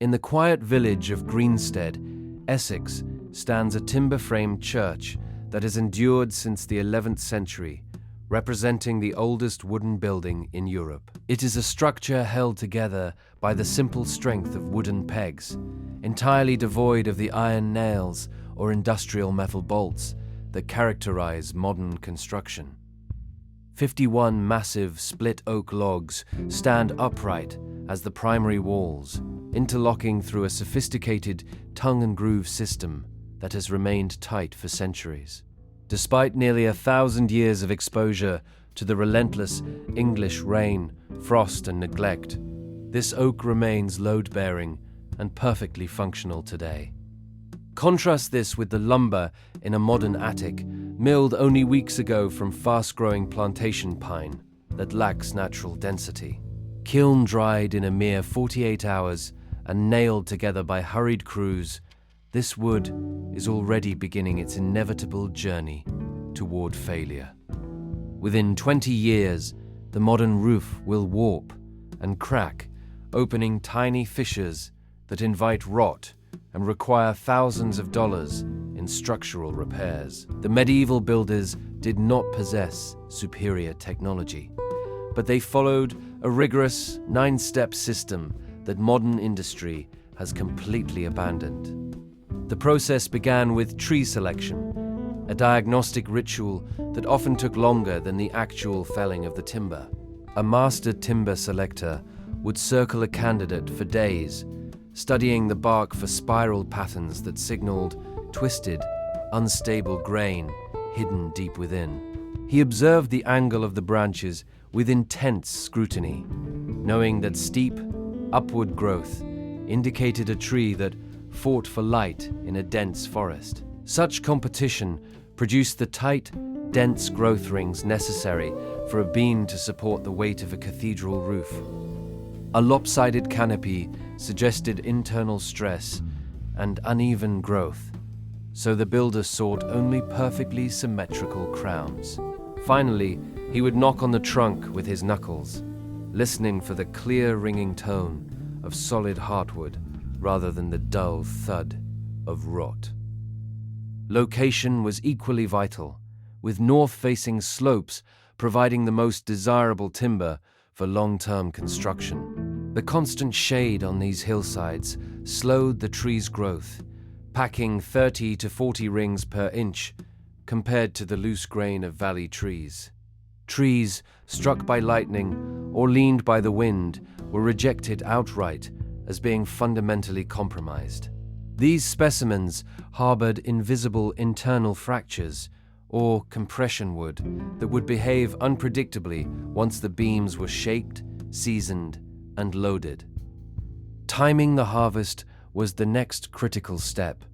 In the quiet village of Greenstead, Essex, stands a timber-framed church that has endured since the 11th century, representing the oldest wooden building in Europe. It is a structure held together by the simple strength of wooden pegs, entirely devoid of the iron nails or industrial metal bolts that characterize modern construction. 51 massive split oak logs stand upright as the primary walls, interlocking through a sophisticated tongue-and-groove system that has remained tight for centuries. Despite nearly 1,000 years of exposure to the relentless English rain, frost, and neglect, this oak remains load-bearing and perfectly functional today. Contrast this with the lumber in a modern attic, milled only weeks ago from fast-growing plantation pine that lacks natural density. Kiln-dried in a mere 48 hours and nailed together by hurried crews, this wood is already beginning its inevitable journey toward failure. Within 20 years, the modern roof will warp and crack, opening tiny fissures that invite rot and require thousands of dollars in structural repairs. The medieval builders did not possess superior technology, but they followed a rigorous 9-step system that modern industry has completely abandoned. The process began with tree selection, a diagnostic ritual that often took longer than the actual felling of the timber. A master timber selector would circle a candidate for days, studying the bark for spiral patterns that signaled twisted, unstable grain hidden deep within. He observed the angle of the branches with intense scrutiny, knowing that steep, upward growth indicated a tree that fought for light in a dense forest. Such competition produced the tight, dense growth rings necessary for a beam to support the weight of a cathedral roof. A lopsided canopy suggested internal stress and uneven growth, so the builder sought only perfectly symmetrical crowns. Finally, he would knock on the trunk with his knuckles, listening for the clear ringing tone of solid heartwood rather than the dull thud of rot. Location was equally vital, with north-facing slopes providing the most desirable timber for long-term construction. The constant shade on these hillsides slowed the tree's growth, packing 30 to 40 rings per inch compared to the loose grain of valley trees. Trees struck by lightning or leaned by the wind were rejected outright as being fundamentally compromised. These specimens harbored invisible internal fractures or compression wood that would behave unpredictably once the beams were shaped, seasoned, and loaded. Timing the harvest was the next critical step,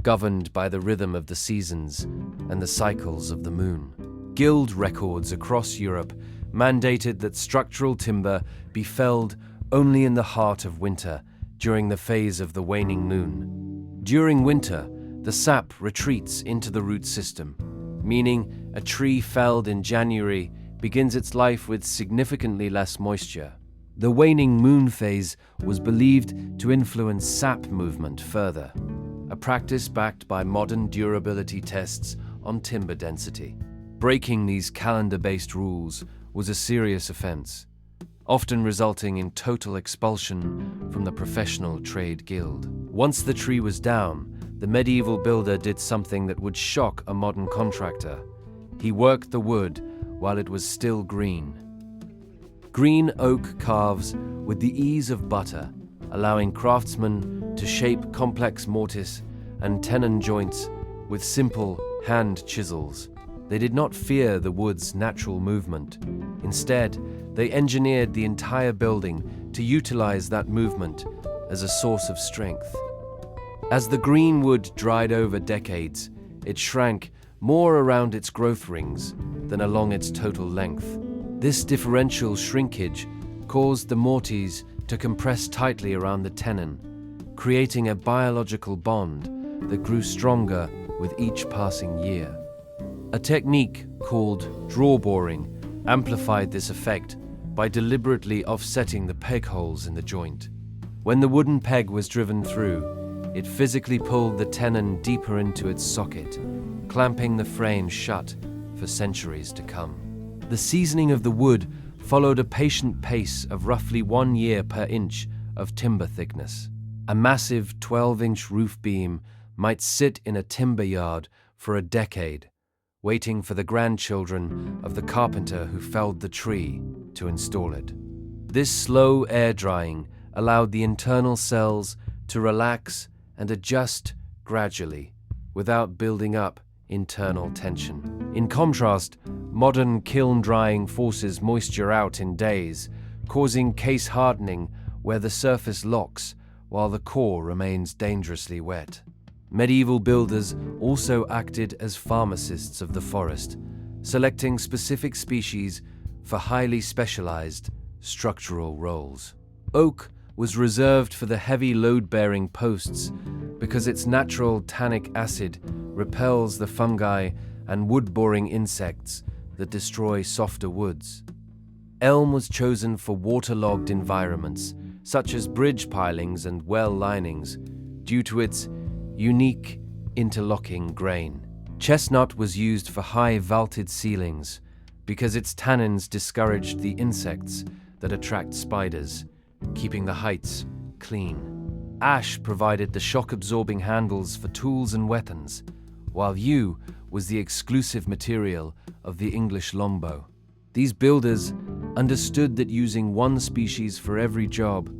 governed by the rhythm of the seasons and the cycles of the moon. Guild records across Europe mandated that structural timber be felled only in the heart of winter, during the phase of the waning moon. During winter, the sap retreats into the root system, meaning a tree felled in January begins its life with significantly less moisture. The waning moon phase was believed to influence sap movement further, a practice backed by modern durability tests on timber density. Breaking these calendar-based rules was a serious offense, often resulting in total expulsion from the professional trade guild. Once the tree was down, the medieval builder did something that would shock a modern contractor. He worked the wood while it was still green. Green oak carves with the ease of butter, allowing craftsmen to shape complex mortise and tenon joints with simple hand chisels. They did not fear the wood's natural movement. Instead, they engineered the entire building to utilize that movement as a source of strength. As the green wood dried over decades, it shrank more around its growth rings than along its total length. This differential shrinkage caused the mortise to compress tightly around the tenon, creating a biological bond that grew stronger with each passing year. A technique called draw boring amplified this effect by deliberately offsetting the peg holes in the joint. When the wooden peg was driven through, it physically pulled the tenon deeper into its socket, clamping the frame shut for centuries to come. The seasoning of the wood followed a patient pace of roughly 1 year per inch of timber thickness. A massive 12-inch roof beam might sit in a timber yard for a decade, waiting for the grandchildren of the carpenter who felled the tree to install it. This slow air drying allowed the internal cells to relax and adjust gradually without building up internal tension. In contrast, modern kiln drying forces moisture out in days, causing case hardening where the surface locks while the core remains dangerously wet. Medieval builders also acted as pharmacists of the forest, selecting specific species for highly specialized structural roles. Oak was reserved for the heavy load-bearing posts because its natural tannic acid repels the fungi and wood-boring insects that destroy softer woods. Elm was chosen for waterlogged environments, such as bridge pilings and well linings, due to its unique interlocking grain. Chestnut was used for high vaulted ceilings because its tannins discouraged the insects that attract spiders, keeping the heights clean. Ash provided the shock-absorbing handles for tools and weapons, while yew was the exclusive material of the English longbow. These builders understood that using one species for every job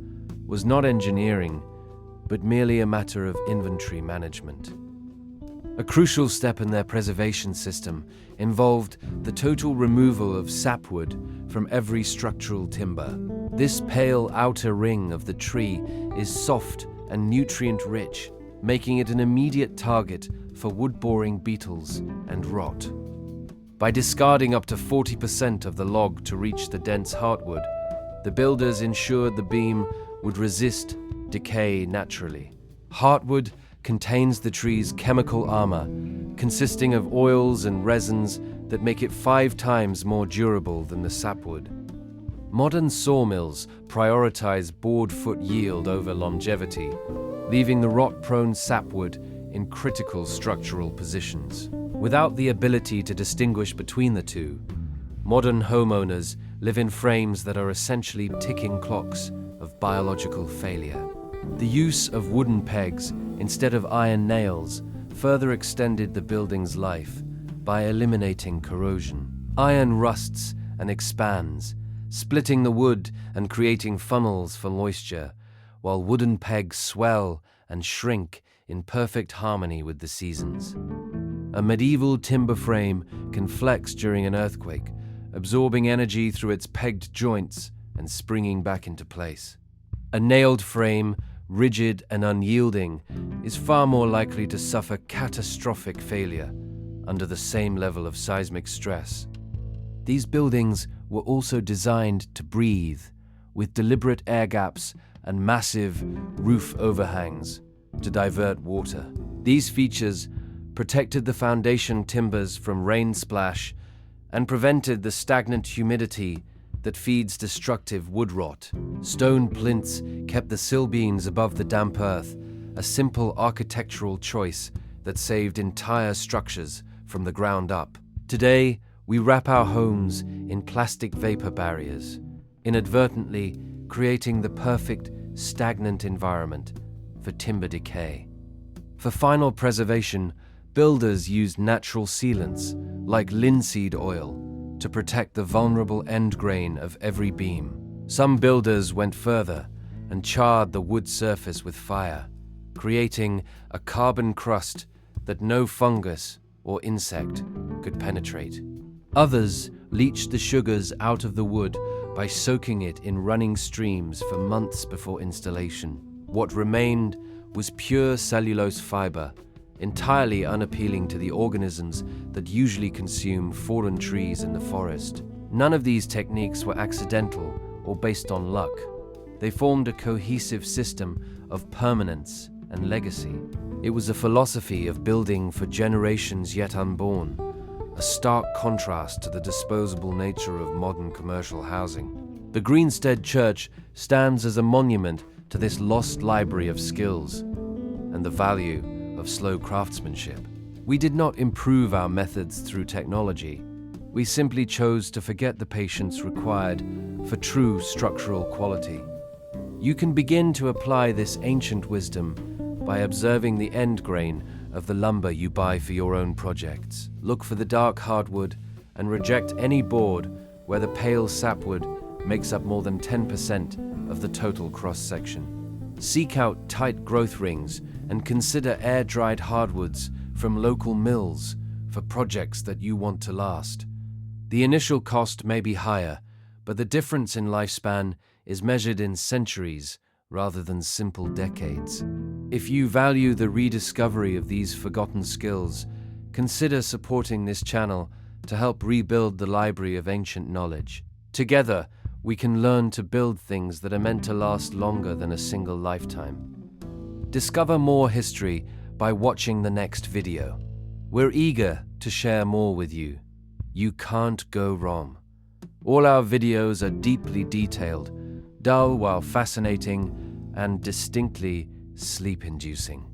was not engineering, but merely a matter of inventory management. A crucial step in their preservation system involved the total removal of sapwood from every structural timber. This pale outer ring of the tree is soft and nutrient-rich, making it an immediate target for wood-boring beetles and rot. By discarding up to 40% of the log to reach the dense heartwood, the builders ensured the beam would resist decay naturally. Heartwood contains the tree's chemical armor, consisting of oils and resins that make it 5 times more durable than the sapwood. Modern sawmills prioritize board foot yield over longevity, leaving the rot-prone sapwood in critical structural positions. Without the ability to distinguish between the two, modern homeowners live in frames that are essentially ticking clocks of biological failure. The use of wooden pegs instead of iron nails further extended the building's life by eliminating corrosion. Iron rusts and expands, splitting the wood and creating funnels for moisture, while wooden pegs swell and shrink in perfect harmony with the seasons. A medieval timber frame can flex during an earthquake, absorbing energy through its pegged joints and springing back into place. A nailed frame, rigid and unyielding, is far more likely to suffer catastrophic failure under the same level of seismic stress. These buildings were also designed to breathe, with deliberate air gaps and massive roof overhangs to divert water. These features protected the foundation timbers from rain splash and prevented the stagnant humidity that feeds destructive wood rot. Stone plinths kept the sill beams above the damp earth, a simple architectural choice that saved entire structures from the ground up. Today, we wrap our homes in plastic vapor barriers, inadvertently creating the perfect stagnant environment for timber decay. For final preservation, builders used natural sealants like linseed oil to protect the vulnerable end grain of every beam. Some builders went further and charred the wood surface with fire, creating a carbon crust that no fungus or insect could penetrate. Others leached the sugars out of the wood by soaking it in running streams for months before installation. What remained was pure cellulose fiber, entirely unappealing to the organisms that usually consume fallen trees in the forest. None of these techniques were accidental or based on luck. They formed a cohesive system of permanence and legacy. It was a philosophy of building for generations yet unborn, a stark contrast to the disposable nature of modern commercial housing. The Greenstead Church stands as a monument to this lost library of skills and the value of slow craftsmanship. We did not improve our methods through technology. We simply chose to forget the patience required for true structural quality. You can begin to apply this ancient wisdom by observing the end grain of the lumber you buy for your own projects. Look for the dark hardwood and reject any board where the pale sapwood makes up more than 10% of the total cross-section. Seek out tight growth rings and consider air-dried hardwoods from local mills for projects that you want to last. The initial cost may be higher, but the difference in lifespan is measured in centuries rather than simple decades. If you value the rediscovery of these forgotten skills, consider supporting this channel to help rebuild the library of ancient knowledge. Together, we can learn to build things that are meant to last longer than a single lifetime. Discover more history by watching the next video. We're eager to share more with you. You can't go wrong. All our videos are deeply detailed, dull while fascinating, and distinctly sleep-inducing.